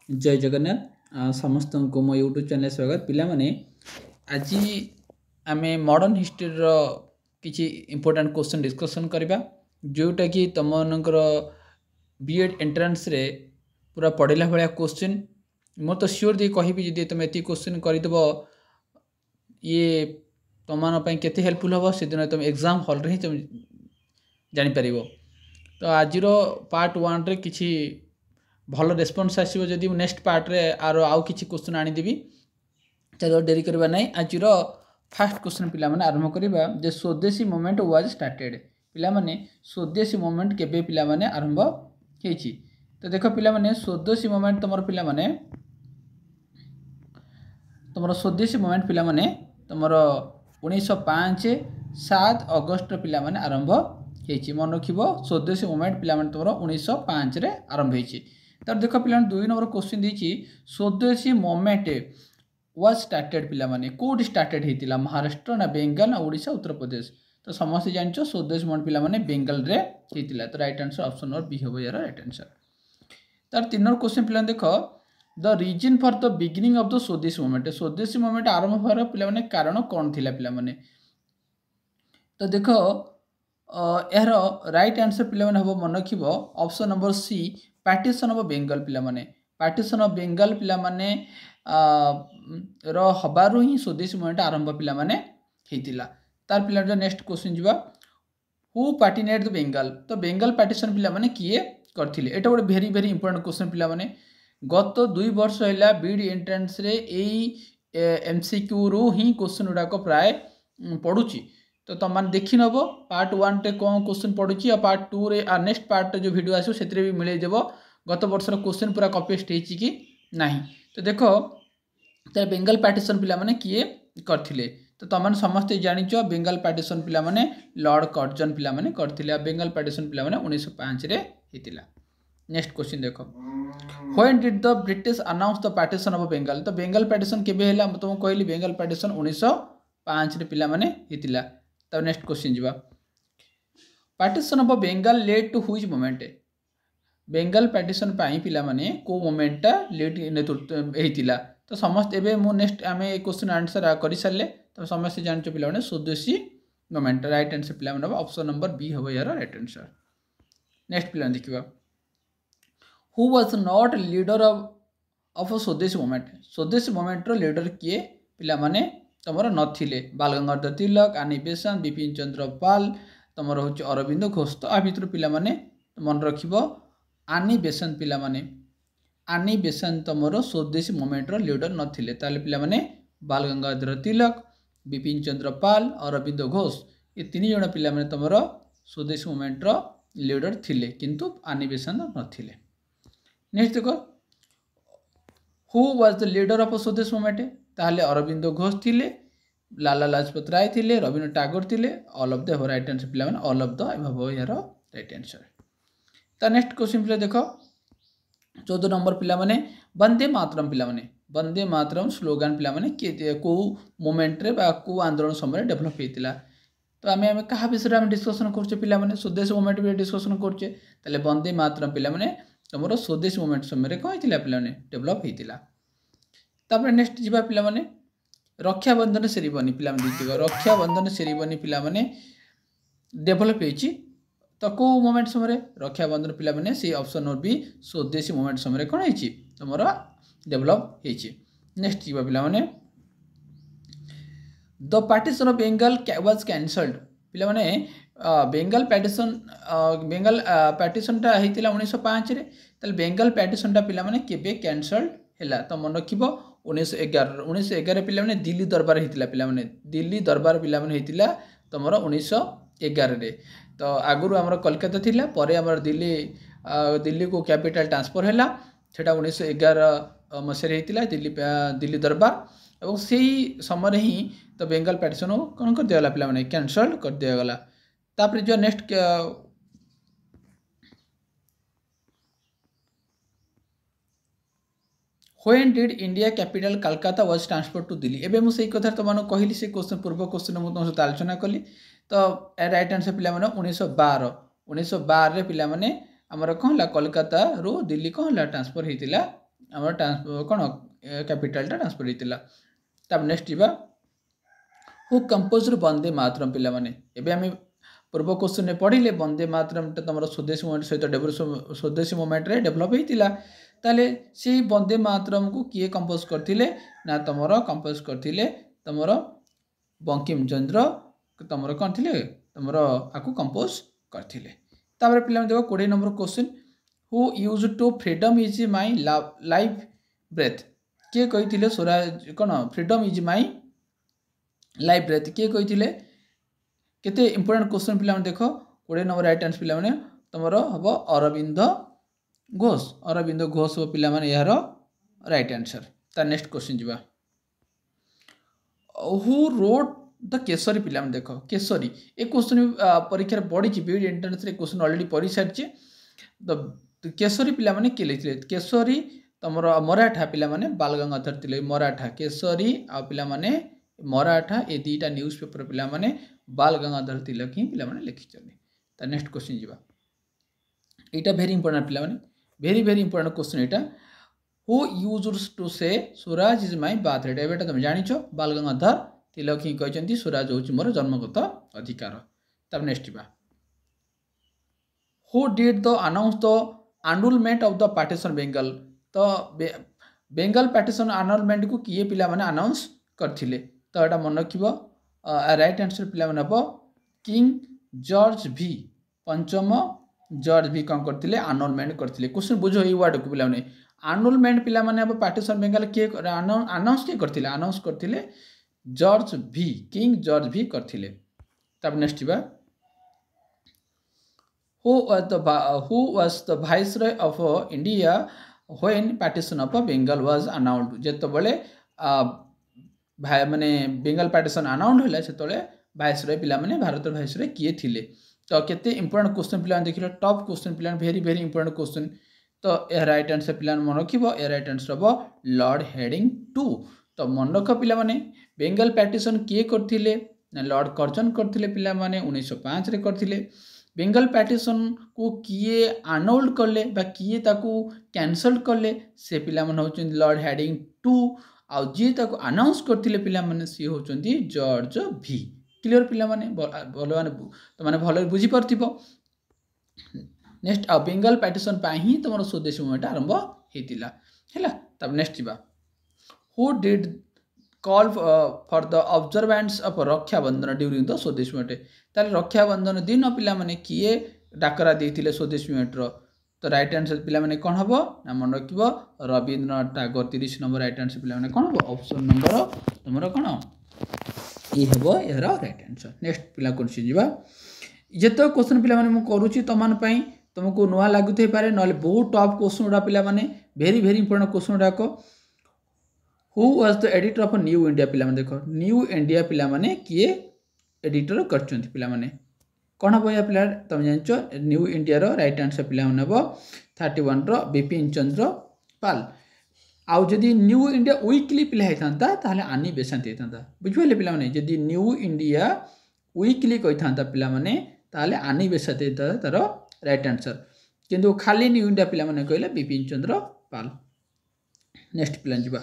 जय जगन्नाथ समस्त को मो यूट्यूब चैनल स्वागत पिला माने आज आम मॉडर्न हिस्ट्री किसी इंपोर्टेंट क्वेश्चन डिस्कशन करबा जोटा कि तुम मनकर बीएड एंट्रेंस रे पूरा पढ़ला भाया क्वेश्चन मो तो श्योर दे कहबी जदि तुम एति क्वेश्चन करदेव ये तुम केते हेल्पफुल हम से दिन तुम एग्जाम हॉल रे ही तुम जापर। तो आज पार्ट 1 रे किछि भल रेस्पॉन्स आसो जदि नेक्स्ट पार्ट रे आउ किछि क्वेश्चन आनीदेवी। चलो डेरी करबा नहीं आज फास्ट क्वेश्चन पिला माने आरंभ करबा जे स्वदेशी मूवमेंट वाज स्टार्टेड पिला माने स्वदेशी मूवमेंट केबे पिला माने आरंभ हेछि। तो देखो पिला माने स्वदेशी मूवमेंट तमर पिला माने तमर स्वदेशी मूवमेंट पिला माने तमर 1905 7 अगस्त पिला माने आरंभ हेछि। मन रखिबो स्वदेशी मूवमेंट पिला माने तमर 1905 रे आरंभ हेछि। तर देखो पिला 2 नंबर क्वेश्चन दीची स्वदेशी मूवमेंट वाज स्टार्टेड पिला माने कोड स्टार्टेड हेतिला महाराष्ट्र ना बेंगल ना ओडिशा उत्तर प्रदेश। तो समस्त जानछो स्वदेशी मूवमेंट पिला माने बेंगल रे हेतिला। तो right answer option number B होबो यार राइट आंसर। तर 3 नंबर क्वेश्चन पिला देखो the reason for the beginning of the Swadeshi movement आरंभ होर पिला माने कारण कोन थिला पिला माने। तो देखो यार राइट आंसर पिला माने हबो मन रखिबो option number C partition of Bengal पिला माने। पार्टीशन ऑफ बेंगल पिला माने हबारु ही स्वदेशी मूवमेंट आरंभ पिला माने हेतिला। तार पिला जो नेक्स्ट क्वेश्चन जिबा हु पार्टिनेट द बेंगल। तो बेंगल पार्टीशन पिला माने किए करथिले एटा गोटे वेरी वेरी इंपोर्टेंट क्वेश्चन पिला माने। गत 2 वर्ष हैला बीड एंट्रेंस रे एई एमसीक्यू रो ही क्वेश्चन गुडा को प्राय पढुची। तो तुम मैंने देखी नब पार्ट 1 टे कौन क्वेश्चन पढ़ुची और पार्ट 2 रे आ नेक्स्ट पार्ट जो वीडियो आसो से भी मिले देव गत वर्षर क्वेश्चन पूरा कॉपी पेस्ट होइची कि नहीं। तो देखो तो बेंगल पार्टीशन पिला माने किए करथिले। तो तुम समस्ते जानिच बेंगल पार्टीशन पिला माने लॉर्ड कर्जन पिला माने करथिले। बेंगल पार्टीशन पिला माने 1905 रे हेतिला। नेक्स्ट क्वेश्चन देखो when did the British announce the partition of Bengal. तो बेंगल पार्टीशन केबे हैला तुम कहली बेंगल पार्टीशन 1905 रे पिला माने हेतिला। तब नेक्स्ट क्वेश्चन जीवा partition of Bengal led to which movement. Bengal partition पाई पिला माने को मूवमेंट टा लेड नेतृत्व हेतिला। तो समस्त एबे मु नेक्स्ट आमे ए क्वेश्चन आंसर करि सारले। तो समस्त जानचो पिला माने स्वदेशी मूवमेंट राइट आंसर पिला माने ऑप्शन नंबर बी होबो यार राइट आंसर। नेक्स्ट पिला देखिबा who was not leader of स्वदेशी मूवमेंट। स्वदेशी मूवमेंट रो लीडर किए पिला माने तमर नथिले बाल गंगाधर तिलक आनी बेसेंट बिपिन चंद्र पाल तमर होची अरविंद घोष। तो आ भितर पिला माने मन रखिबो आनी बेसेंट पिला माने आनी बेसेंट तमर स्वदेशी मूवमेंट रो लीडर नथिले। ताले पिला माने बाल गंगाधर तिलक बिपिन चंद्र पाल अरविंद घोष ये 3 जण पिला माने तमर स्वदेशी मूवमेंट रो लीडर थिले किंतु आनी बेसेंट नथिले। नेक्स्ट देखो who was the leader of स्वदेशी मूवमेंट। ताहले अरविंद घोष थिले लाला लाजपत राय थिले रविन्द्रनाथ टागोर थिले all of the right answer पिला माने ऑल ऑफ द एबव यार राइट आंसर। ता नेक्स्ट क्वेश्चन पिला देखो 14 नंबर पिला माने वंदे मातरम पिला माने वंदे मातरम स्लोगन पिला माने के को मूवमेंट रे बा को आंदोलन समय डेवलप हेतिला। तो आमे कहा विषय हम डिस्कशन करछे पिला माने स्वदेशी मूवमेंट भी डिस्कशन करछे। ताले वंदे मातरम पिला माने तमरो स्वदेशी मूवमेंट समय रे को हेतिला पिला माने डेवलप हेतिला। तापर नेक्स्ट जीवा पिला माने रक्षाबंधन सेरेमनी पिला माने रक्षाबंधन सेरेमनी पिला माने डेवलप हेछि। तो को मोमेंट समय रक्षाबंधन पिला माने से ऑप्शन नंबर बी स्वदेशी मूवमेंट समय कोन हेछि तमरो डेवलप हेछि। नेक्स्ट जीवा पिला माने the partition of Bengal was cancelled पिला माने बेंगल पार्टीशन टा हेतिला 1905 रे। तल बेंगल पार्टीशन टा पिला माने केबे कैंसल्ड हैला। तो मन रखिबो 1911 पिला माने दिल्ली दरबार हेतिला पिला माने दिल्ली दरबार पिला माने हेतिला तमरो 1911 रे। तो आगुरु हमर कोलकाता थिला परे हमर दिल्ली को कैपिटल ट्रांसफर हैला सेटा 1911 मसरे हेतिला दिल्ली दरबार और सेही समय ही तो बेंगल पार्टीशन कोन कर दियाला पिला माने कैंसल कर दिया गला। तापर जो next when did India capital Calcutta was transfer to Delhi. एबे मु सेही कथा तमन कहली से क्वेश्चन पूर्व क्वेश्चन मु तुम सहित आलोचना कली। तो राइट आंसर पिला माने 1912 रे पिला माने हमर कोन ला कोलकाता रो दिल्ली कोन ला ट्रांसफर हेतिला आम कौन कैपिटाल ट्रांसफर होता। तब नेक्स्ट जीवा हु कंपोज वंदे मातरम पिला माने एबे आम पूर्व क्वेश्चन पढ़िले वंदे मातरम तुम स्वदेशी मूवमेंट सहित स्वदेशी मूवमेंट रे डेभलप होता। ताले से वंदे मातरम को किए कंपोज करथिले ना तुम कंपोज करथिले तुम बंकिम चंद्र तुम कौन थे तुम आपको कंपोज करथिले। तापर पिला देखो 20 number question who use to freedom is my life breath किए कही स्वराज कौन freedom is my life breath किए कही केते इंपोर्टेंट क्वेश्चन पिला देख 20 नंबर राइट आंसर पिला तुम हम अरविंद घोष हम पिला यार राइट आंसर। तार नेक्स्ट क्वेश्चन जीवा हु रोड द केसरी पिला देख केसरी ए क्वेश्चन परीक्षा बढ़ी बीड एंट्रेंस क्वेश्चन ऑलरेडी पढ़ी सारी। तो केसरी पिला माने किए लिखिले केसरी तुम मराठा पिला माने बाल गंगाधर तिलक मराठा केसरी आ पिला माने मराठा ए दुईटा न्यूज पेपर पिला माने बाल गंगाधर तिलक ही पिला माने लिखिछन। त नेक्स्ट क्वेश्चन जीवा एटा वेरी इंपोर्टेंट पिला माने very important question Etah who used to से स्वराज इज माय बर्थडे एबेटा तुम जानिछो बाल गंगाधर तिलक ही कहचंती स्वराज होची मोर जन्मगत अधिकार। तब नेक्स्ट जीवा who did the announce the annulment of the partition Bengal तो बेंगल पार्टीशन annulment को किए पिला माने अनाउंस करथिले तो एटा मन रखिबो राइट आंसर पिला माने हबो किंग जॉर्ज भी पंचम जॉर्ज भी कौन करथिले annulment करथिले। क्वेश्चन बुझो ई वर्ड को पिला माने annulment पिला माने हबो पार्टीशन बेंगल के अनाउंस के करथिले अनाउंस करथिले जॉर्ज भी किंग जॉर्ज भी करथिले। तब नेक्स्ट जीवा who was the viceroy of India when partition of Bengal was announced जेतबले माने बेंगल पार्टीशन अनाउंस होला सेतबले वाइसरॉय पिला माने भारत वाइसरॉय किए थिले। तो केते इंपोर्टेंट क्वेश्चन पिला देखिलो टॉप क्वेश्चन पिला वेरी इंपोर्टेंट क्वेश्चन। तो ए राइट आंसर पिला मन रखिबो ए राइट आंसर हबो लॉर्ड हेडिंग 2। तो मन रख पिला माने बेंगल पार्टीशन किए करथिले ना लॉर्ड कर्जन करथिले पिला माने 1905 रे करथिले। बेंगल पार्टीशन को किए आनोल्ड करले बा किए ताकू कैंसल करले से पिला मन होचन लॉर्ड हेडिंग 2 आ जी ताकू अनाउंस करथिले पिला माने सी होचन जॉर्ज भी। क्लियर पिला माने भलो माने तो माने भलो बुझी परथिबो। नेक्स्ट आ बेंगल पार्टीशन पाई ही तमरो स्वदेशी मूवमेंट आरंभ हेतिला हैला। तब नेक्स्ट जीवा who did call for the observance of Raksha Bandhan during the Swadeshi movement ताले रक्षा बंधन दिन पिला माने किए डाकरा देथिले स्वदेशी मूवमेंट रो। तो राइट आंसर पिला माने कोन हबो ना मन रखिबो Rabindranath Tagore 30 number right answer पिला माने कोन हबो ऑप्शन नंबर तुमरो कोन ई हबो यार राइट आंसर। नेक्स्ट पिला क्वेश्चन जीवा जेतो क्वेश्चन पिला माने मु करूची तमान पई तुमको नुआ लागुते पारे नले बहुत टॉप क्वेश्चन उडा पिला माने वेरी इंपोर्टेंट क्वेश्चन उडा को who was the editor of new India पिला माने देखो न्यू इंडिया पिला माने किए एडिटर करचंती पिला माने कोन हबो या पिला तुम जानचो new India row right answer पिला माने हबो 31 रो बिपिन चंद्र पाल। आउ जदी न्यू इंडिया वीकली पिला हेतांता ताले आनी बेसांत हेतांता बुझिले पिला माने जदी न्यू इंडिया वीकली कहितांता पिला माने ताले आनी बेसांत हेता तारो राइट आंसर किंतु खाली न्यू इंडिया पिला माने कहले बिपिन चंद्र पाल। नेक्स्ट पिला जीवा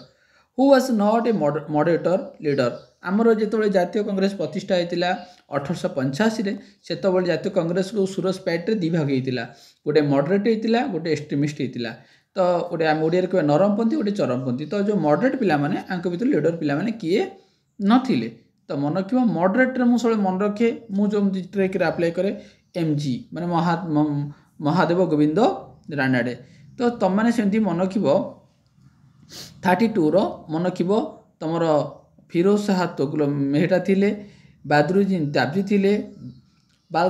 who was not A moderator leader आमर जो जातीय कांग्रेस प्रतिष्ठा होता 1885 सेतबले जातीय कांग्रेस को सूरज पैट दी भाग होता गोटे मॉडरेट होता गोटे एक्सट्रीमिस्ट होता। तो गोटे आम ओडिया कह नरमपंथी गोटे चरमपंथी तो जो मॉडरेट पिला माने आंक भीतर लीडर पिला माने किए नथिले। तो मन रखिबो मॉडरेट रे मु सबले मन रखे मु जो ट्रेक रे अप्लाई करे एमजी माने महादेव गोविंद रानाडे। तो तुम मैंने सेमती मन रखिबो 32 रो मन रखिबो तमर फिरोज शाह तुगलक मेहटा थिले बदरुद्दीन ताबजी थिले बाल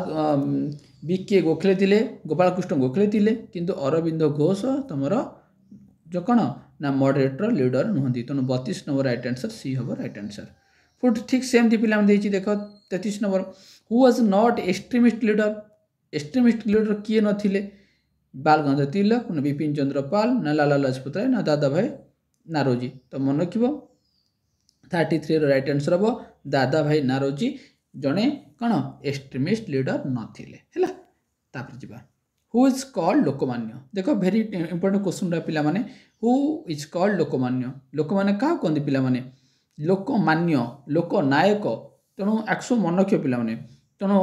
बीके गोखले थिले गोपाल कृष्ण गोखले थिले किंतु अरविंद घोष तमर जो कौन ना मॉडरेटर लीडर नुहति तेणु 32 नंबर राइट आंसर सी हम राइट आंसर। फुट ठीक सेम पिला देख 33 number who was not extremist leader किए नथिले बाल गंगाधर तिलक ना बिपिन चंद्र पाल ना लाला लाजपत राय ना दादा भाई नारोजी। तो मन रखिबो 33 रो राइट आंसर हम दादा भाई नारोजी जड़े कौन एक्सट्रीमिस्ट लीडर नथिले हैला। तापर जिबा हु इज कॉल्ड लोकमान्य देख भेरी इंपोर्टेंट क्वेश्चन पिला माने who is called Lokmanya Lokmanya क्या कहते पिला माने लोकमान्य लोकनायक तेणु एक्सो मन रखियो पिला माने तेणु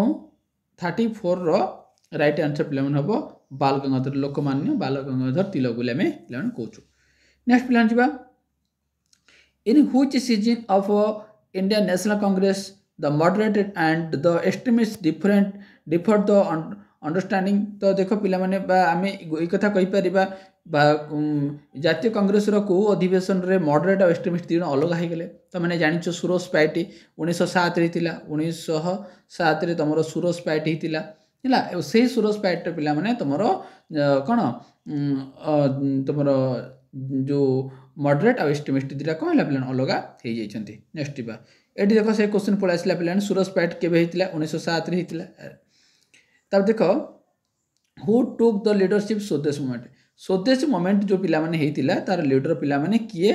34 रो राइट आंसर पिला माने हबो बाल गंगाधर लोकमान्य बाल गंगाधर तिलक बोले आमे पिला माने कहूछु नेक्स्ट पिला जिबा इन which season of Indian National Congress the moderated and the extremist differ the understanding तो देख पिला माने आमे ए कथा कहि परिबा जातीय कांग्रेस रो को अधिवेशन रे मॉडरेट और एक्सट्रीमिस्ट तीन अलग हो गले तो मैंने जानिछ सुरोज पार्टी 1907 रे थिला 1907 रे तमरो सुरोज पार्टी हितिला हिला से सुरोज पार्टी पिला माने तमरो कोन तमरो जो मॉडरेट और एक्सट्रीमिस्ट दिरा कोन हला पिला अलग हे जाइछंती नेक्स्ट बा एटी देखो से क्वेश्चन पळा आसला पिला सुरोज पार्टी केबे हितिला 1907 रे हितिला तब देखो हु टुक द लीडरशिप स्वदेश मूवमेंट जो पिला माने हेतिला तार लीडर पिला माने किए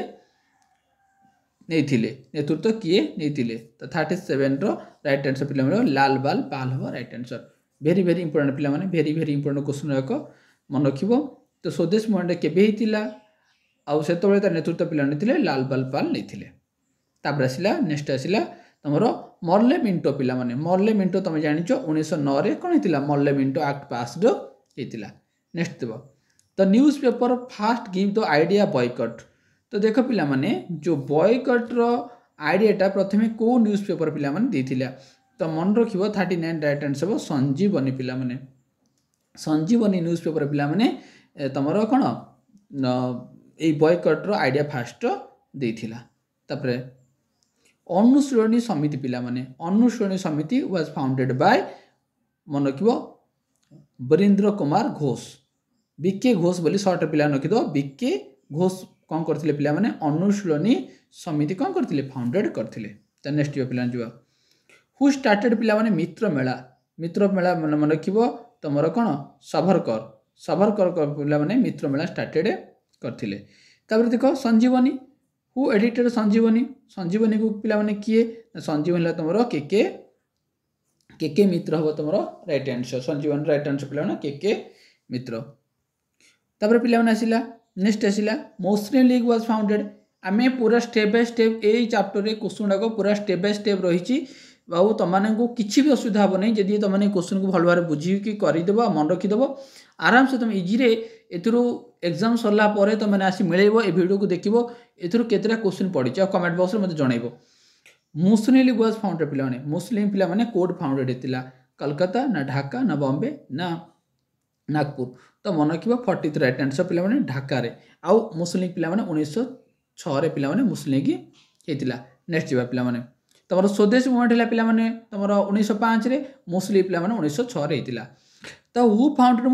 नेथिले नेतृत्व किए नेथिले तो 37 रो राइट आंसर पिला माने लाल बाल पाल हो right answer very very important पिला माने वेरी वेरी इंपोर्टेंट क्वेश्चन रखो मन रखिबो तो स्वदेश मूवमेंट केबे हेतिला आ सेतबेले तार नेतृत्व पिला नेथिले लाल बाल पाल नेथिले तापर आसिला नेक्स्ट आसिला तमरो मॉर्ले मिंटो पिला माने मॉर्ले मिंटो तुम जानिचो 1909 रे कोन हेतिला मॉर्ले मिंटो एक्ट पास्ड हेतिला नेक्स्ट देबो the newspaper first give the idea boycott तो देख पिला माने जो बॉयकट रो आइडियाटा प्रथमे को न्यूज़पेपर पिला माने देथिला तो मन रखिबो 39 राइट आंसर हो संजीवनी पिला माने संजीवनी न्यूज़पेपर पिला माने तमरो कोन ए बॉयकट रो आइडिया फास्ट देथिला तापरे अनुश्रेणी समिति पिला माने अनुश्रेणी समिति वाज फाउंडेड बाय मन रखिबो बरिंद्र कुमार घोष बीके घोष बोली शॉर्ट पिला नखि दो बीके घोष कौन करथिले पिला माने अनुश्रेणी समिति कौन करथिले फाउंडेड करथिले त नेक्स्ट पिला जुवा हु स्टार्टेड पिला माने मित्र मेला मन रखिबो तमरो कोन सभरकर पिला माने मित्र मेला स्टार्टेड करथिले तापर देखो संजीवनी हु एडिटेड संजीवनी को पिला माने किए संजीवनी तुमरो के मित्र हो तुमरो right answer Sanjivani right answer पिला माने के मित्र तापर पिला माने आसिला नेक्स्ट आसिला मुस्लिम लीग वाज फाउंडेड आमे पूरा स्टेप बाय स्टेप ए चैप्टर रे क्वेश्चन को पूरा स्टेप बाय स्टेप रहिछि बाबू तमाने को किछि भी असुविधा हो नै जदि तमाने क्वेश्चन को भल भाबरे बुझी कि करि देबो मन रखि देबो आराम से तुम इजी रे एथुरु एग्जाम सरला परे तो मैंने आसी मिलेबो ए वीडियो को देखिबो एथुरु केतरा क्वेश्चन पडिछ कमेंट बॉक्स रे मते जणाइबो मुस्लिम लीग वाज फाउंडेड पिला माने मुस्लिम पिला माने कोड फाउंडेड हेतिला कलकत्ता ना ढाका ना बॉम्बे ना नागपुर तो मन रखिबो 43 राइट आंसर पिला माने ढाका रे आउ मुस्लिम पिला माने 1906 रे पिला माने मुस्लिम लीग हेतिला नेक्स्ट जिबा पिला माने तमरो स्वदेश मूवमेंट हला पिला माने तमरो 1905 रे मुस्लिम पिला माने 1906 रे हेतिला तो हु फाउंडेड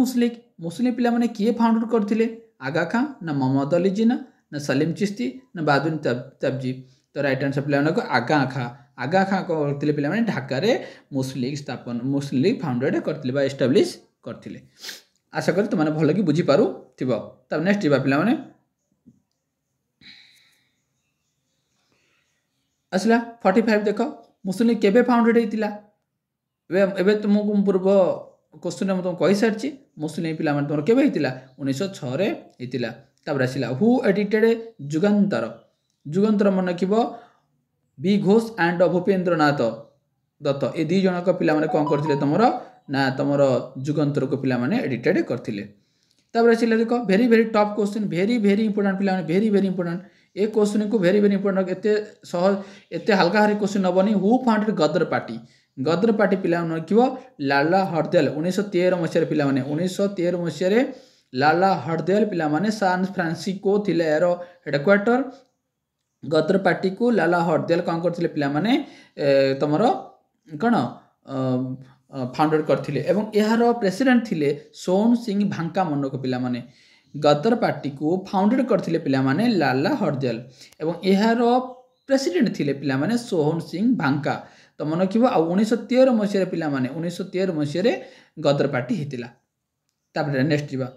मुस्लिम पिला माने किए फाउंडेड करथिले आगा खां ना मोहम्मद अली जिना ना सलीम चिश्ती ना बादुन तबजी तो राइट आंसर पिला माने को आगा खां को करथिले पिला माने ढाका रे मुस्लिम लीग फाउंडेड करथिले बा एस्टैब्लिश करथिले आशा करी तुमने भल कि बुझी पारु थिबो तब नेक्स्ट जिबा पिला माने असला 45 देखो मुस्लिम लीग केबे फाउंडेड हेतिला एबे तुमको पूर्व क्वेश्चन में तुमको कहि सारछि मुस्लिम पिला माने तोर केबे हेतिला 1906 रे हेतिला तब आसिला हु एडिटेड जुगंतर मन रखिबो बी घोष एंड भूपेंद्रनाथ दत्त ए दी जन को पिला माने कोन करथिले तमरो ना तमरो जुगंतर को पिला माने एडिटेड करथिले तब आसिला देखो very very top question very very important पिला माने वेरी वेरी इंपोर्टेंट ए क्वेश्चन को वेरी वेरी इंपोर्टेंट एते सहज एते हल्का हरी क्वेश्चन नबनी हु फाउंडेड गदर पार्टी पिला माने रखिबो लाला हरदयाल 1913 मसिया पिला माने 1913 मसिया रे लाला हरदयाल पिला माने सान फ्रांसिस्को थिले एरो हेडक्वार्टर गदर पार्टी को लाला हरदयाल कौन करथिले पिला माने तमरो कोन फाउंडेड करथिले एवं एहार प्रेसिडेंट थिले सोहन सिंह भांका मन को पिला माने गदर पार्टी को फाउंडेड करथिले पिला माने लाला हरदयाल एवं एहार प्रेसिडेंट थिले पिला माने सोहन सिंह भांका तो मन रखिबो आ 1913 मसिया पिला माने 1913 मसिया गदर पार्टी हेतिला तापर नेक्स्ट जिबा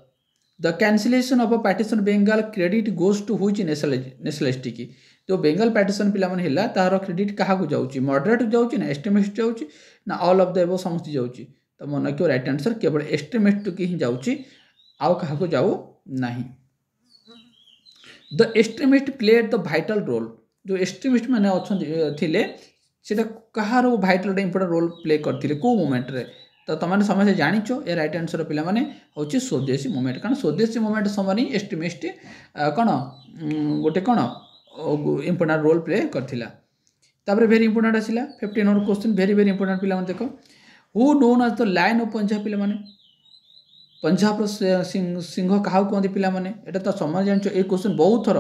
the cancellation of partition Bengal credit goes to which nationalist की तो बेंगल पार्टीशन पिला माने हिला तार क्रेडिट कहा को जाउची मॉडरेट जाउची ना एस्टिमेट जाउची ना ऑल ऑफ द एबो समस्त जाउची तो मन रखियो राइट आंसर केवल एक्सट्रीमिस्ट की ही जाउची आउ काहाको जाऊ नाही। The extremist played the vital role जो एक्सट्रीमिस्ट माने थिले सेटा कहार भाइटल इंपोर्टेंट रोल प्ले करथिले को मोमेंट रे तो तुम समझे जानिच ए राइट आंसर पिला माने होची स्वदेशी मूवमेंट कारण स्वदेशी मूवमेंट समय एक्सट्रीमिस्ट कौन गोटे कौन इंपोर्टेंट रोल प्ले करथिला। तापर वेरी इंपोर्टेंट आसिला 15 number question very very important पिला माने देखो who known as the lion of Punjab पिला माने पंजाब सिंह क्या कहते पिला माने एटा तो समझ जानिच ए क्वेश्चन बहुत थर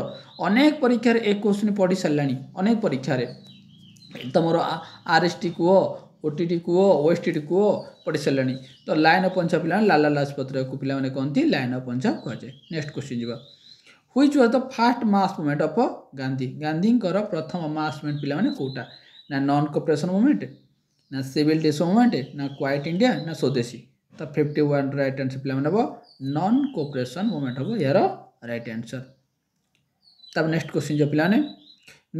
अनेक परीक्षा रे ए क्वेश्चन पढ़ी सारानी अनेक परीक्षा रे तुम आरएसटी को ओटीटी को ओएसटीटी को पढ़ी सारानी तो लाइन ऑफ पंजाब पिला लाला लाजपत राय को पिला माने कहती लाइन ऑफ पंजाब कह जाए। नेक्स्ट क्वेश्चन जीवा which was the first mass movement of Gandhi Gandhi प्रथम मास मूवमेंट पिला माने कोटा ना नॉन कोऑपरेशन मूवमेंट ना सिविल डिस मूवमेंट ना क्वाइट इंडिया ना स्वदेशी तो 51 राइट आंसर पिला माने नॉन कोऑपरेशन मूवमेंट हम यार राइट आंसर। तब नेक्स्ट क्वेश्चन जो पिला ने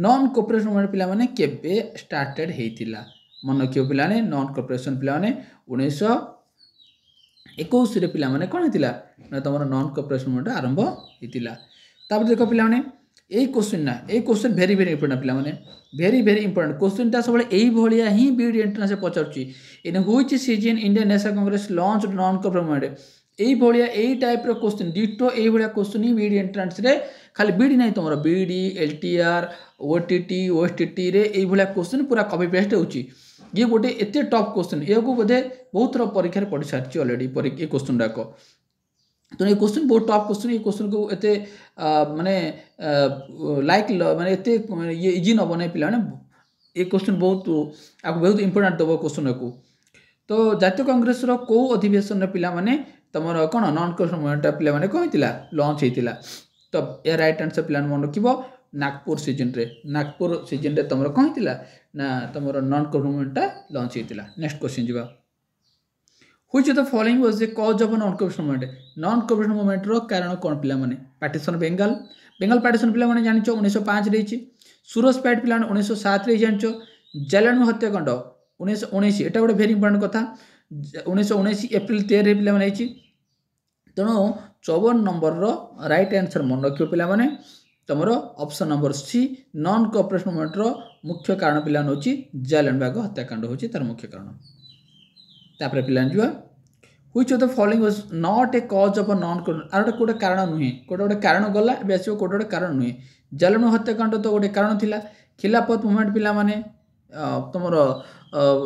नॉन कोऑपरेशन मूवमेंट पिला माने केबे स्टार्टेड हेतिला मन कियो पिला ने नॉन कोऑपरेशन पिला माने 1921 रे पिला माने कोन हेतिला ना तमरो नॉन कोऑपरेशन मूवमेंट आरंभ हेतिला। तब देखो पिला माने ए क्वेश्चन ना ए क्वेश्चन वेरी वेरी इंपोर्टेंट पिला माने वेरी वेरी इंपोर्टेंट क्वेश्चन ता सब एई भलिया ही बीडी एंट्रेंस पचारची in which session Indian National Congress launch non cooperation movement एई भलिया एई टाइप रो क्वेश्चन डिटो एई भलिया क्वेश्चन ही बीडी एंट्रेंस रे खाली बीडी नहीं तुम बीडी एलटीआर ओटीटी ओएसटीटी रे एई भलिया क्वेश्चन पूरा कॉपी पेस्ट होची ये गोटे एते टॉप क्वेश्चन या को बोधे बहुत थर परीक्षा रे पढ़ी सारची ऑलरेडी ए क्वेश्चन डाको तो ये क्वेश्चन बहुत टॉप क्वेश्चन ये क्वेश्चन को एते माने लाइक माने एते ये इजी न बने पिला ने ये क्वेश्चन बहुत आपको बहुत इंपोर्टेंट दबो क्वेश्चन को। तो जातीय कांग्रेस रो को अधिवेशन रे पिला माने तमरो कोन नॉन कोऑपरेशन मूवमेंट पिला माने कहितिला लॉन्च हेतिला तो ए राइट आंसर पिला मन रखिबो नागपुर सीजन रे तमरो कहितिला ना तमरो नॉन कोऑपरेशन मूवमेंट लॉन्च हेतिला। नेक्स्ट क्वेश्चन जीवा which of the following was the cause of non cooperation movement non cooperation movement रो कारण कोन पिला माने पार्टीशन बेंगल पार्टीशन पिला माने जानिचो 1905 रेची सूरज पैट पिला 1907 रे जानिचो जालियानवाला हत्याकांड 1919 एटा गोटे वेरी इंपोर्टेंट कथा 1919 एप्रिल 13 पिला माने आइची तेणु 54 नंबर रो राइट आंसर मन रखियो पिला माने तमरो option number C non cooperation movement रो मुख्य कारण पिला होची जालियानवाला हत्याकांड होची तार मुख्य कारण। तापर पिला जुआ which of the following was not a cause of non cooperation आर गोटे कारण नुहे गोटे कारण गला बेसियो गोटे कारण नुहे जालियानवाला हत्याकांड तो गोटे कारण थिला खिलाफत मूवमेंट पिला माने तमरो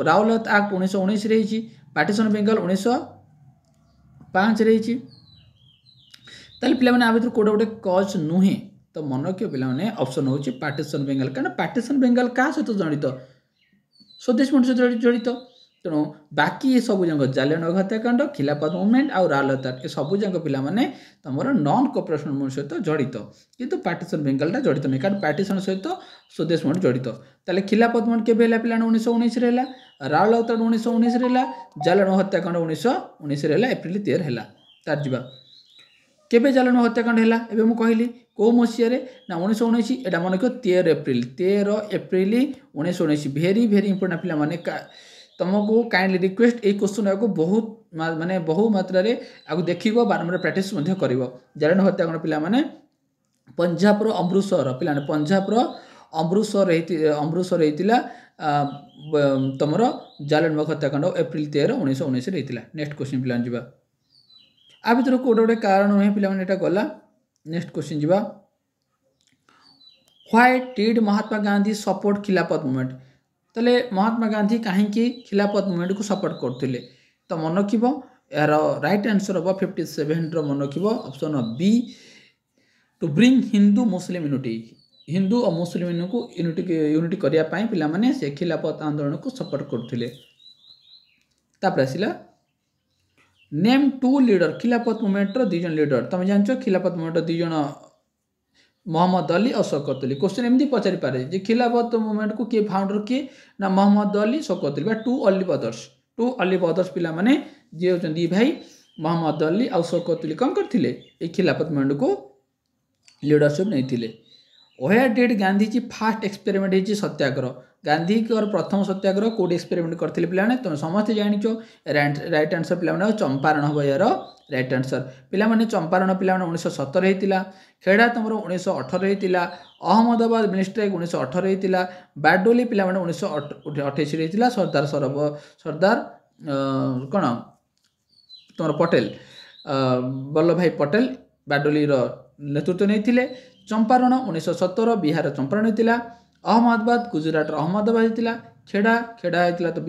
राउलात एक्ट 1919 रही पार्टीशन बेंगल 1905 रही ताले पिला माने आ भीतर कोडे गोटे कॉज नुहे तो मन के पिला माने ऑप्शन होची पार्टीशन बेंगल कारण पार्टीशन बेंगल का सहित जड़ित स्वदेश मूवमेंट सहित जड़ित तेणु बाकी ये सब जंग जालियानवाला हत्याकांड खिलाफत मूवमेंट और राउलात एक्ट सब जंग पिला माने तमरो नॉन कोऑपरेशन मूवमेंट सहित जड़ित किंतु पार्टीशन बेंगल जड़ित नहीं कारण पार्टीशन सहित स्वदेश मूवमेंट जड़ित ताले खिलाफत मूवमेंट केबे हला पिला 1919 रे हला राउलात एक्ट 1919 रे हला जालियानवाला हत्याकांड 1919 रे हला एप्रिल 13 हला तार जिबा केबे जालियानवाला हत्याकांड हला एबे मु कहली को मसिया रे ना 1919 एटा मन को 13 एप्रिल 1919 वेरी वेरी इंपोर्टेंट पिला माने तुमको काइंडली रिक्वेस्ट ए क्वेश्चन को बहुत माने बहु मात्रा रे आगु देखिबो बारंबार प्रैक्टिस मध्ये करिवो जालियानवाला हत्याकांड पिला माने पंजाब रो अमृतसर पिला ने पंजाब रो अमृतसर हेतिला तमरो जालियानवाला हत्याकांड एप्रिल 13 1919 रे हेतिला। नेक्स्ट क्वेश्चन पिला जिबा आ भीतर कोडे गोटे कारण होय पिला माने एटा गला। नेक्स्ट क्वेश्चन जिबा why did Mahatma Gandhi support खिलाफत मूवमेंट तले महात्मा गांधी कहीं खिलाफत मूवमेंट को सपोर्ट करथिले तो मन रखिबो यार राइट आंसर हम 57 रो मन रखिबो option B to bring Hindu Muslim unity Hindu और मुस्लिम को यूनिटी करिया पई पिला माने से खिलाफत आंदोलन को सपोर्ट करथिले। तापर आसिला नेम टू लीडर खिलाफत मूवमेंट रो दुजन लीडर तुम जानछो खिलाफत मूवमेंट रो दुजन मोहम्मद अली और शौकत अली क्वेश्चन एमती पचारि पारे जे खिलाफत मूवमेंट को किए फाउंडर किए ना मोहम्मद अली शौकत अली बा टू अली ब्रदर्स पिला माने जे होचंदी भाई मोहम्मद अली और शौकत अली कौन करथिले ए खिलाफत मूवमेंट को लीडरशिप नहीं थिले। Where did Gandhiji fast experiment है सत्याग्रह गांधी और प्रथम सत्याग्रह कौट एक्सपेरिमेंट करते पे तुम समस्त जाच रईट आंसर पे चंपारण हम यार रईट आंसर पे चंपारण पे 1917 होता खेड़ा तुम 1918 होता अहमदाबाद मिनिस्ट्रेक 1918 होता बारडोली पे 1928 सरदार कौन तुम पटेल वल्लभ भाई पटेल बारडोली नेतृत्व नहीं चंपारण 1917 बिहार चंपारण होता अहमदाबाद गुजरात अहमदाबाद होता खेड़ा खेड़ा होता तो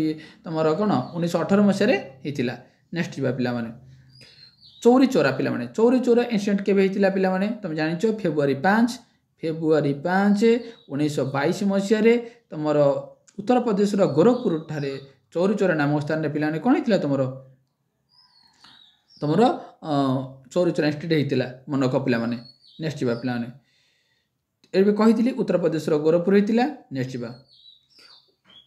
तुम कौन 1918 मसीह होता नेक्स्ट जा पे चौरी चोरा पे चौरी चोरा इनसीडेंट केवे होता पे तुम जाच फेब्रुआरी 5 1922 मसीह तुम उत्तर प्रदेश गोरखपुर ठारे चौरी चोरा नामक स्थान पे कौन होता तुम चौरी चोरा इनसीडेंट होता मन रख पे नेक्स्ट जा पे कही उत्तर प्रदेश गोरखपुर होता नेक्स्ट जा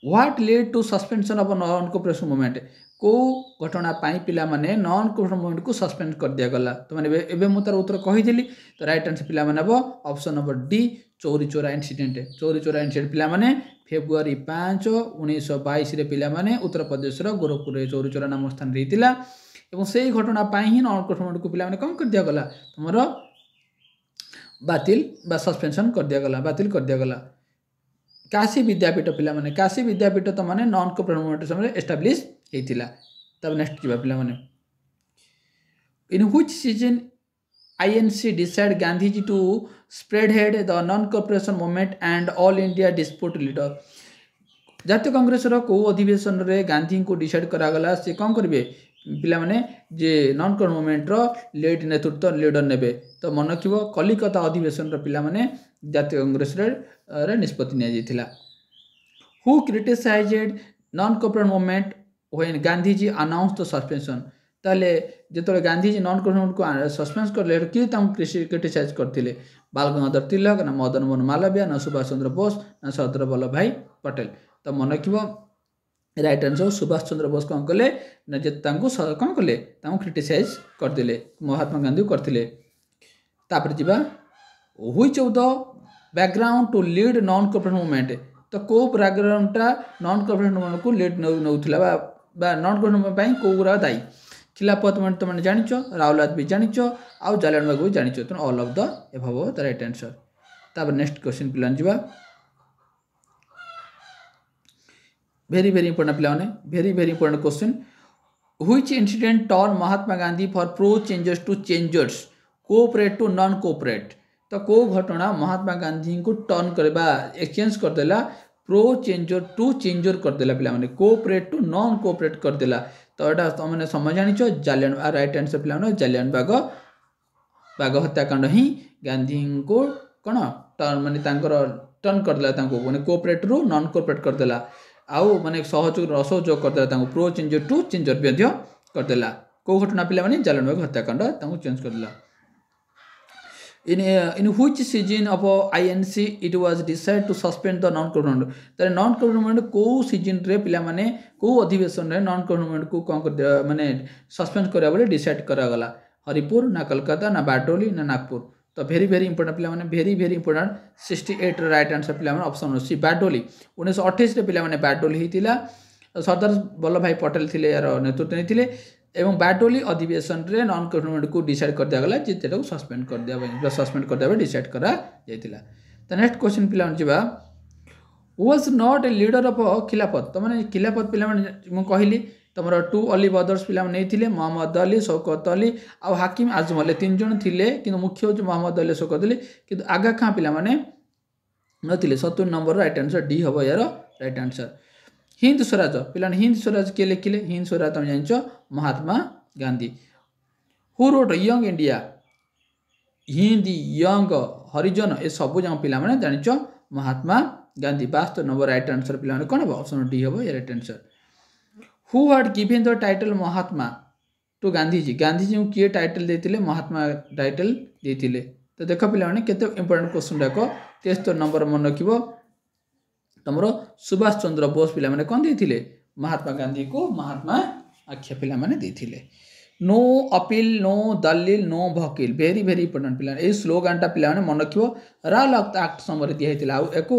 what led to suspension of non cooperation movement को घटना पाई पिला माने नॉन कोऑपरेशन मूवमेंट को सस्पेंड कर दिया गला तो माने एबे मु तार उत्तर कही तो राइट आंसर पिला माने हबो ऑप्शन नंबर डी चौरी चोरा इंसिडेंट पिला माने फेब्रुआरी 5 1922 रे पिला माने उत्तर प्रदेश गोरखपुर चौरी चोरा नाम स्थान रहीतिला एवं सेही घटना पाई ही नॉन कोऑपरेशन मूवमेंट को पिला माने कम कर दिया गला तुमरो बातिल बा सस्पेंशन कर दिया गला बातिल कर दिया गला काशी विद्यापीठ पिला माने काशी विद्यापीठ तो माने नॉन कोऑपरेशन मूवमेंट समय एस्टाब्लिश होता तब नेक्स्ट जा पे in which session INC decide Gandhiji to spearhead the non cooperation movement and all India dispute leader जातीय कांग्रेस को अधिवेशन रे गांधी को डिसाइड करागला से कौन करेंगे पिला माने जे नॉन कोऑपरेशन मूवमेंट रो लीड नेतृत्व लीडर नेबे तो मन रखिबो कलिकता अधिवेशन रो पिला माने जातीय कांग्रेस रे निष्पत्ति निया जायतिला who criticised non cooperation movement when Gandhiji announce the suspension ताले जेतले गांधीजी नॉन कोऑपरेशन को सस्पेंड करले कि ताम क्रिटिसाइज करथिले बाल गंगाधर तिलक ना मदन मोहन मालवीय ना सुभाष चंद्र बोस ना सरदार वल्लभ भाई पटेल तो मन रखिबो राइट आंसर सुभाष चंद्र बोस कौन कले ना जे तांको कौन कले तांको क्रिटिसाइज करथिले महात्मा गांधी करथिले तापर जिबा which of the background to lead non cooperation movement तो को बैकग्राउंडटा नॉन कोऑपरेशन मूवमेंट को लीड नौथिला बा नॉन कोऑपरेशन मूवमेंट को गुरा दाई खिलाफत मूवमेंट तुम जानिच रावलाद भी जानिच आउ जालियानवाला भी जानिच तो all of the above the right answer तापर नेक्स्ट क्वेश्चन प्लान जिबा very very important plan very important question which incident turn Mahatma Gandhi for pro changers to changers cooperate to non cooperate तो को घटना महात्मा गांधी को टर्न करबा एक्सचेंज कर देला pro changer to changer कर देला पिला माने कोऑपरेट टू नॉन कोऑपरेट कर देला तो एटा तुमने समझ जानिचो जालियन राइट आंसर पिला माने जालियन बाग हत्याकांड ही गांधी को कोन टर्न माने तांकर टर्न कर देला तांको माने कोऑपरेट रु नॉन कोऑपरेट कर देला आउ माने सहयोग असहयोग कर देला तांको प्रो चेंजर टू चेंजर बेध्य कर देला को घटना पिला माने जालियन बाग हत्याकांड तांको चेंज कर देला in which season of INC it was decided to suspend the non cooperative movement तारे नॉन कोऑपरेटिव मूवमेंट को सीजन रे पिला माने को अधिवेशन रे नॉन कोऑपरेटिव मूवमेंट को कौन कर माने सस्पेंड करा बोले डिसाइड करा गला हरिपुर ना कलकत्ता ना बारडोली ना नागपुर तो वेरी इंपोर्टेंट पिला माने वेरी इंपोर्टेंट 68 राइट आंसर पिला माने ऑप्शन सी बारडोली 1928 रे पिला माने बारडोली हितिला सरदार वल्लभ भाई पटेल थिले यार नेतृत्व नेथिले एवं बारडोली अधिवेशन रे नॉन कोऑपरेटिव मूवमेंट को डिसाइड कर दिया गला जेतेटा को सस्पेंड कर दिया डिसाइड करा जायतिला तो नेक्स्ट क्वेश्चन पिला जिबा was not a leader of खिलाफत तो माने खिलाफत पिला माने मु कहली तमरो टू अली ब्रदर्स पिला माने नेथिले मोहम्मद अली शौकत अली आ हाकिम आजमल तीन जन थिले किंतु मुख्य हो मोहम्मद अली शौकत अली किंतु आगा खां पिला माने नथिले 70 नंबर राइट आंसर डी हबो यार राइट आंसर हिंद स्वराज पिला हिंद स्वराज के लिखिले हिंद स्वराज तुम जानिचो Mahatma Gandhi who wrote Young India Hindi Young Harijan ए सब जन पिला माने जानिचो Mahatma Gandhi 72 number right answer पिला माने कोन हो ऑप्शन डी हबो right answer who had given the title Mahatma to Gandhiji Gandhiji को किए टाइटल देथिले महात्मा टाइटल देथिले तो देखो पिला माने केते इंपोर्टेंट क्वेश्चन डाको 73 नंबर मन रखिबो तमरो सुभाष चंद्र बोस पिला माने कोन देथिले महात्मा गांधी को महात्मा आख्या पिला माने देथिले नो अपील नो दलिल नो वकील वेरी वेरी इंपोर्टेंट पिला ए स्लोगानटा पिला मन रखियो राहुल एक्ट समय दिया एको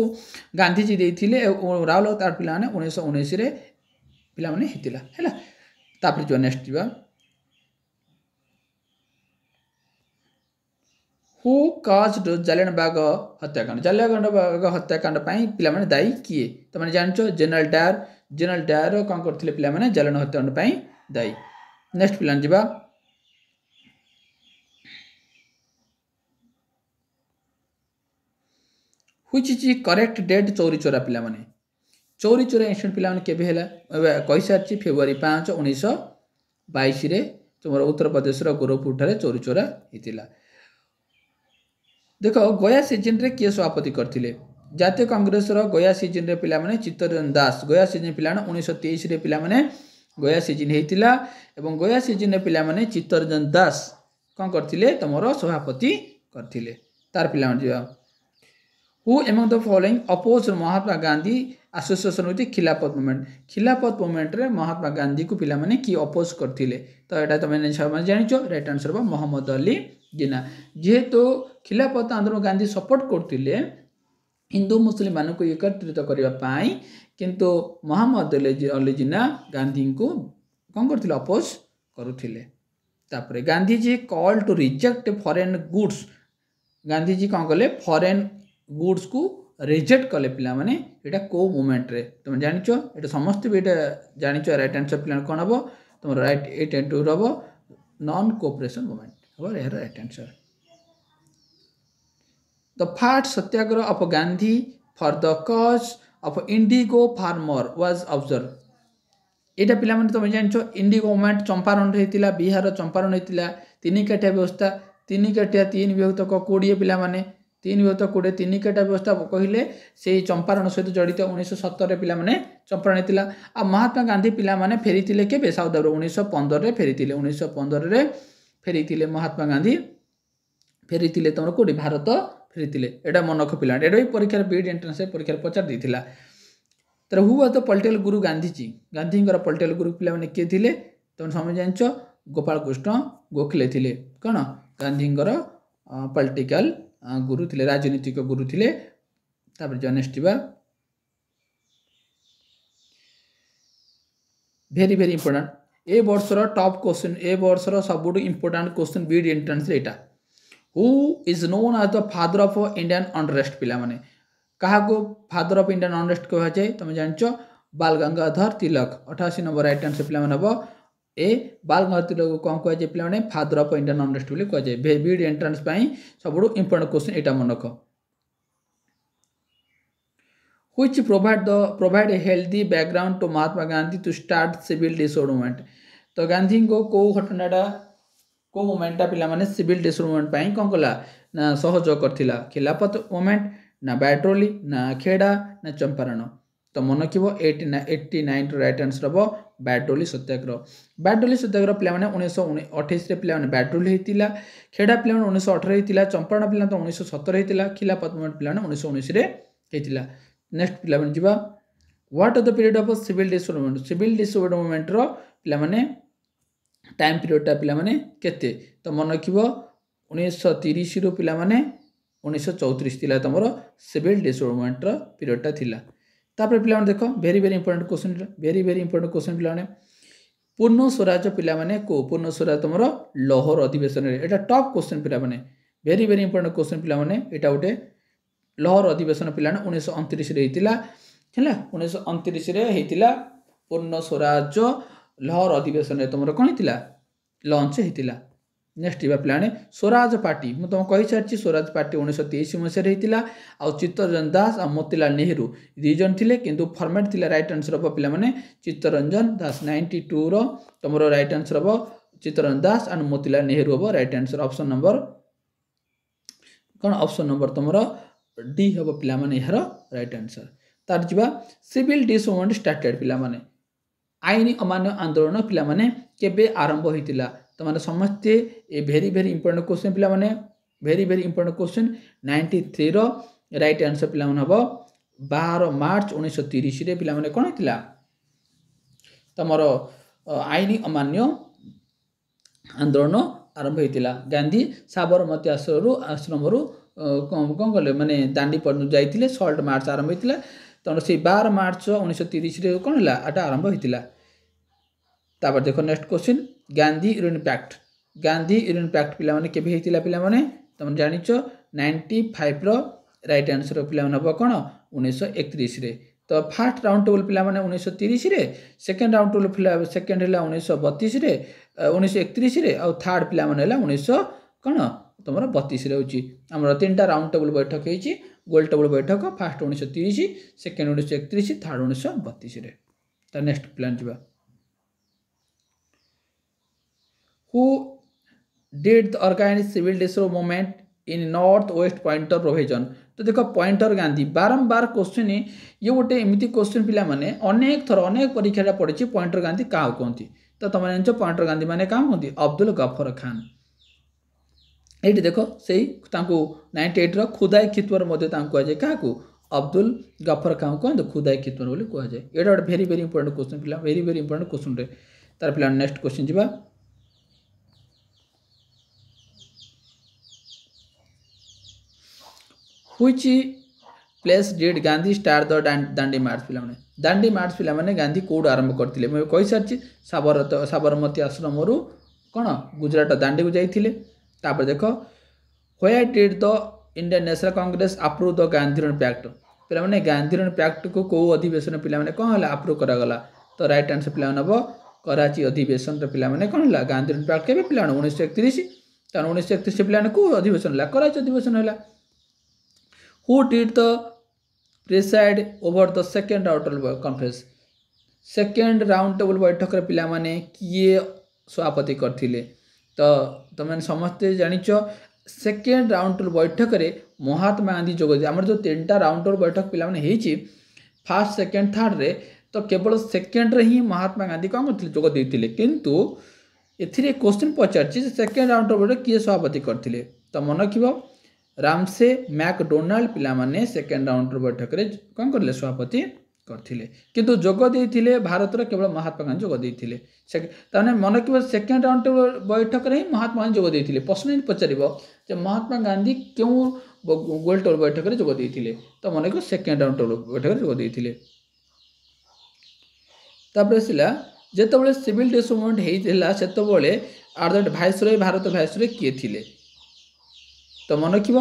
गांधीजी देइथिले राहुल एक्ट पिला 1919 रे पिला माने हितिला हैला तापर जो नेक्स्ट दिबा हु काज्ड जालियनवाला हत्याकांड जालियनवाला हत्याकांड पई पिला माने दायी किए त माने जानचो जनरल डायर कोन करथिले पिला माने जालियन हत्याकांड पई दायी नेक्स्ट पिला जिबा which is correct date Chauri Chaura पिला माने चौरी चोरा इंसिडेंट पिला माने केबे हैला कहि सारची फेब्रुआरी 5 1922 रे तुमर उत्तर प्रदेश रो गोरखपुर ठारे चौरी चोरा हितिला देखो गया सीजन रे किए सभापति करथिले जातीय कांग्रेस रो गया सीजन रे पिला माने चित्तरंजन दास गया सीजन पिला 1923 रे पिला माने गया सीजन हेतिला एवं गया सीजन रे पिला माने चित्तरंजन दास कोन करथिले तमरो सभापति करथिले तार पिला माने जिवा who among the following oppose Mahatma Gandhi association with Khilafat movement रे महात्मा गांधी को पिला माने की अपोज करथिले तो एटा तमे जानिचो राइट आंसर बा मोहम्मद अली जिना जेहेतु खिलाफत आंदोलन गांधी सपोर्ट करथिले हिंदू मुस्लिम मान को एकत्रित करबा पाई किंतु मोहम्मद अली जिना गांधी को कोन करथिले अपोज करूथिले तापरे Gandhi ji call to reject foreign goods Gandhi ji कोन कले फॉरेन गुड्स को रिजेक्ट कले पिला माने एटा को मूवमेंट रे तुम जानिचो एटा समस्त भी एटा जानिचो राइट आंसर पिला कोन हबो तुम राइट 8 and 2 हबो नॉन कोऑपरेशन मूवमेंट हबो right answer the first Satyagraha of Gandhi for the cause of Indigo farmer was observe एटा पिला माने तुम जानिचो इंडिगो मूवमेंट चंपारण रे हितिला बिहार चंपारण हितिला तीन काठिया व्यवस्था तीन काठिया तीन विभक्त को 20 पिला माने 3 विभक्त 20 तीन काठिया व्यवस्था कहले से चंपारण सहित जड़ित 1917 रे पिला माने चंपारण हितिला आ महात्मा गांधी पिला माने फेरितिले केबे साउथ अफ्रीका 1915 रे फेरितिले 1915 रे फेरितिले महात्मा गांधी फेरितिले तमरो कोडी भारत फेरितिले एटा मनख पिला एटा भी परीक्षा बीड एंट्रेंस परीक्षा पचार देथिला तर who was the political Guru Gandhiji गांधींकर political गुरु पिला माने के थिले तुम समझ जानचो गोपाल कृष्ण गोखले थिले कोन गांधींकर पॉलिटिकल गुरु थिले राजनीतिक गुरु थिले तापर जनेस्टिबा वेरी वेरी इंपोर्टेंट ए वर्षर टॉप क्वेश्चन ए वर्षर सबुठ इंपोर्टेंट क्वेश्चन बीड एंट्रेंस एटा who is known as the father of Indian unrest पिला माने कहा को फादर ऑफ इंडियन अनरेस्ट कहा जाए तुम जानचो बाल Gangadhar Tilak 88 number right answer पिला माने हबो ए बाल गंगाधर तिलक कोन कहा जाए पिला माने फादर ऑफ इंडियन अनरेस्ट बोली कहा जाए बीड एंट्रेंस पई सबुठ इंपोर्टेंट क्वेश्चन एटा मन रखो which provide a healthy background to Mahatma Gandhi to start civil disobedience तो गांधी को घटनाटा को मूवमेंटा पिला माने सिविल डिसोबेडिएंस पई कोन कला ना सहयोग करथिला खिलाफत मूवमेंट ना बैट्रोली ना खेड़ा ना चंपारण तो मन किबो 89 राइट आंसर हबो बैट्रोली सत्याग्रह पिला माने 1928 रे पिला माने बैट्रोली हेतिला खेड़ा पिला माने 1918 हेतिला चंपारण पिला तो 1917 हेतिला खिलाफत मूवमेंट पिला माने 1919 रे हेतिला नेक्स्ट पिला माने जिबा what are the period of civil disobedience movement रो पिला माने टाइम पीरियडटा पिला माने केते तो मन रखिबो 1930 रो पिला माने 1934 थिला तमरो सिविल डिसोबेडिएंस रो पीरियडटा थिला तापर पिला माने देखो वेरी वेरी इंपोर्टेंट क्वेश्चन पिला माने पूर्ण स्वराज पिला माने को पूर्ण स्वराज तमरो लाहौर अधिवेशन रे एटा टॉप क्वेश्चन पिला माने वेरी वेरी इंपोर्टेंट क्वेश्चन पिला माने एटा उठे लाहौर अधिवेशन पिला 1929 रे हितिला हैला 1929 रे हितिला पूर्ण स्वराज लाहौर अधिवेशन रे तमरो कोन हितिला लॉन्च हितिला नेक्स्ट इबा प्लाने स्वराज पार्टी मु तुम कहि सारची स्वराज पार्टी 1923 मसे रे हितिला आ चित्तरंजन दास आ मोतीलाल नेहरू रीजन थिले किंतु फॉर्मेट थिला राइट आंसर ऑफ पिला माने चित्तरंजन दास 92 रो तमरो right answer of Chittaranjan Das and Motilal Nehru हो राइट आंसर ऑप्शन नंबर कोन ऑप्शन नंबर तमरो डी हबो पिला माने यार राइट आंसर तार जिबा सिविल डिसोबेडिएंस स्टार्टेड पिला माने आईन अमान्य आंदोलन पिला माने केबे आरंभ होइतिला तो माने समझते a very very important question पिला माने very very important question 93 row right answer पिला माने हबो 12 मार्च 1930 रे पिला माने कोन हितिला तमरो आईन अमान्य आंदोलन आरंभ होता गांधी साबरमती आश्रम कौन कले माने दांडी पर्यटन जाइए सल्ट मार्च आरंभ होता तेणु से 12 मार्च 1930 कौन है आटा आरंभ होता तापर देख next question Gandhi union pact पिलाने केबे होता पिलाने तुम जानिच 95 राइट आंसर पिलाने हम कौन 1931 रे तो फास्ट राउंड टेबल पिलाने 1930 रे सेकेंड राउंड टेबल सेकेंड है 1932 रे 1931 रे और थर्ड पिलाने 1900 कौन तुम 32 रे होची हमर तीनटा राउंड टेबल बैठक होती गोल टेबल बैठक फास्ट 1930 सेकेंड 1931 थर्ड 1932 रे तो नेक्स्ट प्लान जा who did the organize civil disobedience movement in north west pointer provision तो देखो पॉइंटर गांधी बारंबार क्वेश्चन ये गोटे एमती क्वेश्चन पिला माने अनेक थर अनेक परीक्षा पड़ी पॉइंटर गांधी क्या कहती तो तुम जान पॉइंटर गांधी माने क्या कहती अब्दुल गफर खान ये देखो से 98 खुदाई खितवर कहुए क्या अब्दुल गफर खान कहते खुदाई खितवर बोली कहुए ये गोटे भेरी भेरी इंपोर्टेंट क्वेश्चन पिला भेरी भेरी इंपोर्टेंट क्वेश्चन रे तार पिला नेक्स्ट क्वेश्चन जीवा which place did Gandhi start the Dandi march पिलाने दांडी मार्च पिलाने गांधी कौट आरंभ करते मुझे कही सारी साबरमती आश्रम कौन गुजरात दांडी को जाइए तापर देख where did the Indian National Congress approve the Gandhi Irwin pact पिलाने गांधीरन पैक्ट को कौ अधिवेशन पिलाने कौन है अप्रूव करागला तो राइट आंसर पिलाने हम कराची अधिवेशन पिलाने कौन है गांधीरन पैक्ट के पिलाने 1931 तेणु 1931 पिलाने कौ अधिवेशन है कराची अधिवेशन है who did the preside over the second round table conference second round table बैठक रे पिला माने किए सभापति करथिले तो तुम समस्ते जानिच सेकेंड राउंड टेबल बैठक रे महात्मा गांधी जोग आमर जो तीनटा राउंड टेबल बैठक पिला माने हेची फर्स्ट सेकेंड थर्ड रे तो केवल सेकेंड रे ही महात्मा गांधी कौन करथिले जोग देथिले किंतु एथिरे क्वेश्चन पचारछि सेकेंड राउंड टेबल रे किए सभापति करथिले तो मन रखिबो रामसे मैकडोनाल्ड पिलाने सेकेंड राउंड बैठक रे कौन करले सभापति करथिले किंतु जोग देथिले भारत रे केवल महात्मा गांधी जोग देथिले ताने मन कि सेकेंड राउंड बैठक रे महात्मा गांधी जोग देथिले प्रश्न पचारिबो जे महात्मा गांधी क्यों गोल टेबल बैठक रे जोग देथिले तो मन कि सेकेंड राउंड बैठक रे जोग देथिले तापर सिला जेतबेले सिविल डिसोबेडिएंट हेइतिला सेतबेले आर्दट भाइसरय भारत भाइसरय किए थिले तो मन रखिब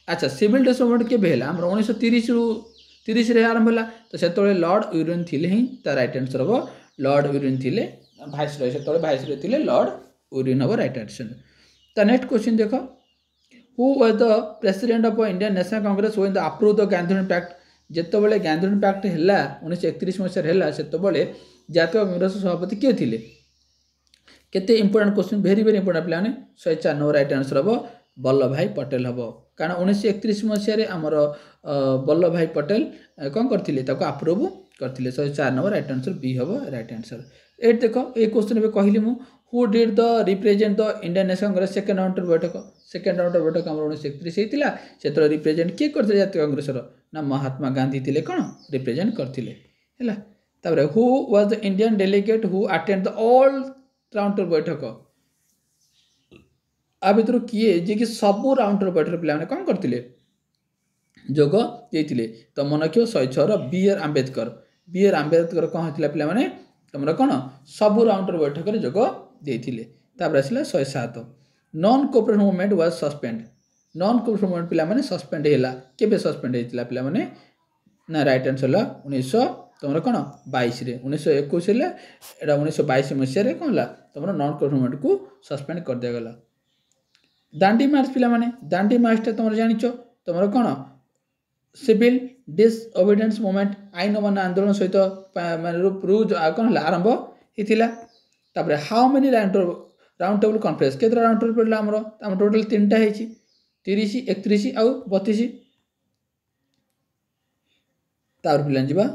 अच्छा सिविल डिसोबेडिएंट के भेला हम 1930 रे आरंभ होला तो सेतबेले लॉर्ड यूरेन थिले ही ता राइट आंसर हो लॉर्ड यूरेन थिले भाइसरय सेतबेले भाइसरय थिले लॉर्ड यूरेन हो राइट आंसर तो नेक्स्ट क्वेश्चन देखो who was the president of Indian National Congress when the approve the Gandhi Irwin pact जेतबेले गांधीरन पैक्ट हैला 1931 मसिया हैला सेतबेले जातीय कांग्रेस सभापति के थिले केते इंपोर्टेंट क्वेश्चन भेरी भेरी इंपोर्टेंट प्लान 194 राइट आंसर हो वल्लभ भाई पटेल हम कारण 1931 मसीह आमर वल्लभ भाई पटेल कौन करथिले ताको अप्रूव करथिले 104 नंबर राइट आंसर बी हम राइट आंसर एट देखो ये क्वेश्चन में कहली मु who did the represent the Indian National Congress second round बैठक आम 1931 होता से रिप्रेजेंट किए करथिले जातीय कांग्रेस ना महात्मा गांधी थिले कौन रिप्रेजेंट करथिले हैला तापर who was the Indian delegate who attend the all round बैठक आ भर किए जे कि सबू राउंड बैठक पिलाने कौन करते जोग देते तो मन रखियो 106 बी आर आंबेडकर कौन होता पिलाने तुम कौन सबू राउंड बैठक में जोग देते आसला 107 non cooperative movement was suspend non cooperative movement पिलाने सस्पेंड है केबे सस्पेंड होता पिलाने ना राइट आंसर है 1900 तुम कौन 22 1921 है 1922 मसीह कौन है तुम नॉन कोऑपरेटिव मूवमेंट को सस्पेंड कर दिया गला दांडी मार्च पिलाने दांडी मार्च तुम जानिच तुम कौन सिविल डिसओबिडियंस मूवमेंट आईन मान आंदोलन सहित कौन है आरंभ होता how many round table conference के राउंड टेबल पड़ा आम टोटाल 3टा 30 31 आउ 32 तार पिला जा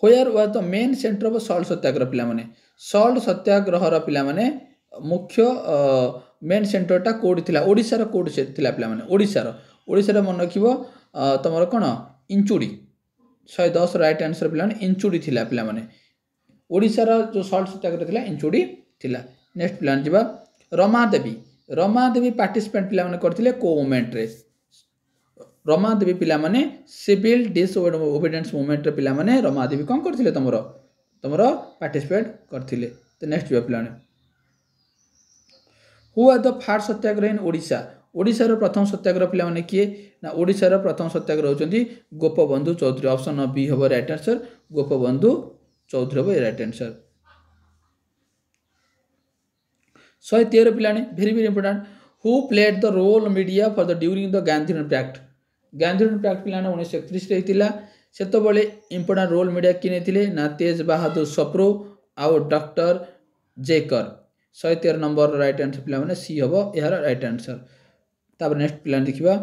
where was the main centre of salt Satyagraha पिलाने सॉल्ट सत्याग्रह पिलाने मुख्य मेन सेंटरटा कोड थिला ओडिसा रो कोड थिला पिलाने ओडिसा रो मन रखिबो तुमर कोन इंचुडी 110 रईट आंसर पे इंचुड़ी थिला पिला माने ओडिशार जो सल्ट सत्याग्रह थिला इंचुड़ी थिला। नेक्स्ट प्लान जीवा रमादेवी पार्टिसिपेंट पिला माने करथिले को मूवमेंट रे रमादेवी पिला माने सिविल डिसओबीडियंस मूवमेंट रे पिला माने रमादेवी कोन करथिले तमरो पार्टिसिपेट करथिले। तो नेक्स्ट जीवा पिला who are the first satyagraha in Odisha ओडिशार प्रथम सत्याग्रह पिला माने किए ना ओडिशार प्रथम सत्याग्रह होचंती गोपबंधु चौधरी ऑप्शन बी हबो राइट आंसर गोपबंधु चौधरी हबो राइट आंसर। 113 पिलाने very very important who played the role media for the during the Gandhinagar pact Gandhinagar pact पिलाने 1931 रे हितिला सेतो बेले इंपोर्टेंट रोल मीडिया किने थिले ना तेज बहादुर सप्रो आउ डॉक्टर जेकर 113 नंबर राइट आंसर पिला माने सी हबो यार राइट आंसर। तापर नेक्स्ट प्लान देखिबा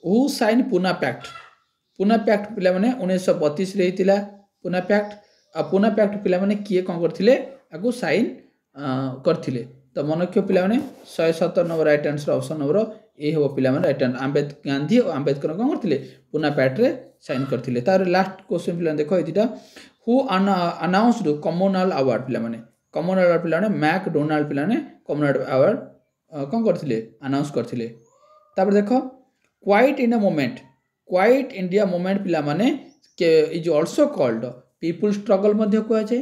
हु साइन पुना पैक्ट पिला माने 1932 रे हितिला पुना पैक्ट पिला माने किए कोन करथिले आगु साइन करथिले। तो मनक्य पिला माने 117 number right answer option number A हो पिला माने राइट आंसर गांधी और आंबेडकर कोन करथिले पुना पैक्ट रे साइन करथिले। तार लास्ट क्वेश्चन पिला देखो एतिटा हु अनाउंस्ड कम्युनल अवार्ड पिला माने कम्युनल अवार्ड पिला माने मैकडोनाल्ड पिला माने कम्युनल अवार्ड कोन करथिले अनाउंस करथिले। तापर देखो क्वाइट इंडिया मूवमेंट पिला माने is also called people struggle मध्य कुआ जाए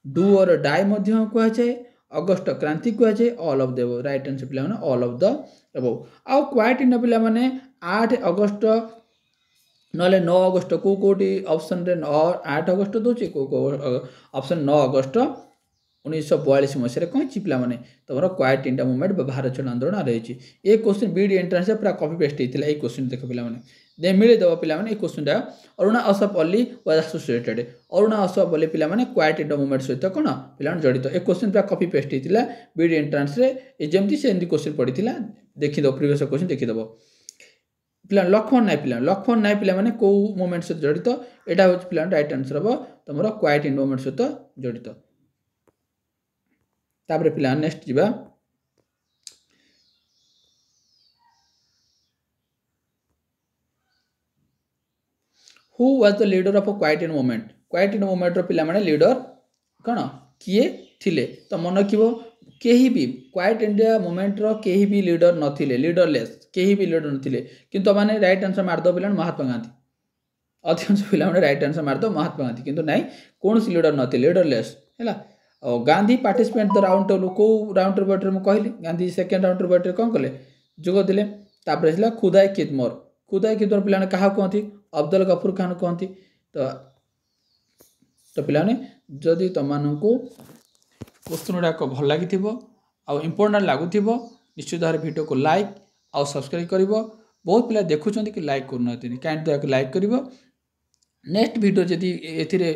डू और डाई मध्य कुआ जाए अगस्त क्रांति कुआ जाए all of the right answer पिला माने ऑल ऑफ द अबव। आ क्वाइट इंडिया पिला माने 8 अगस्त नले 9 अगस्त को कोटी ऑप्शन रे 8 अगस्त दोची को ऑप्शन 9 अगस्त 1942 मसीह कौन पिला माने तुम क्वाइट इंडिया मूवमेंट भारत छोड़ आंदोलन रही ये क्वेश्चन बीडी एंट्रांस पूरा कॉपी पेस्ट होता है। क्वेश्चन देख पिला दे मिले देव पिला ये question Aruna Ashraf Ali was associated Aruna Ashraf Ali पिला क्वाइट इंडिया मूवमेंट सहित कौन पिला जड़ित ये क्वेश्चन पूरा कॉपी पेस्ट होता है बीडी एंट्रांस जमी से क्वेश्चन पड़ी देखीद प्रिवियस क्वेश्चन देखीद पिला लक्ष्मण नायक पिला माने को मूवमेंट सहित जड़ित यहाँ हूँ पिला राइट आंसर हम तुम क्वाइट इंडिया मूवमेंट सहित जड़ित। तापर पिला नेक्स्ट जीवा who was the leader of quit India movement रो पिला माने लीडर कौन किए थिले। तो मन रखिबो केही भी क्वाइट इंडिया मूवमेंट रो केही भी लीडर नथिले लीडरलेस केही भी लीडर नथिले किंतु माने राइट आंसर मार दो पिला महात्मा गांधी अधिकांश पिला माने राइट आंसर मार दो महात्मा गांधी किंतु नाइ कोनसी लीडर नथिले लीडरलेस हैला। और Gandhi participant the round table को राउंड टेबल में कहली गांधी सेकेंड राउंड टेबल कौन कले जोग देले। तापर खुदाई किदमर पिला क्या कहती अब्दुल गफूर खान कहती। तो पिला जदि तुमको क्वेश्चन गुड़ाक भल लगी इंपोर्टेंट लगुव निश्चित भाव वीडियो को लाइक आउ सब्सक्राइब कर बहुत पिला देखुं कि लाइक करना कहीं लाइक कर नेक्स्ट वीडियो जदि ए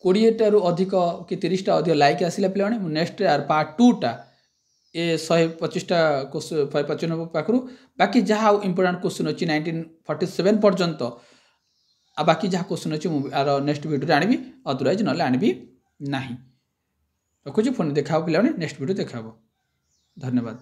20 रू अधिक कि 30 टा अधिक लाइक आसिला पिला नेक्स्ट यार पार्ट 2 टा ए 125 टा 195 पाखु बाकी जहाँ इंपोर्टेंट क्वेश्चन अच्छी 1947 पर्यंत आ बाकी जहाँ क्वेश्चन अच्छी आर नेक्स्ट वीडियो आनी अदरवाइज ना आनी ना रखुच्छी पुणी देखा पिला नेक्स्ट वीडियो देखा। धन्यवाद।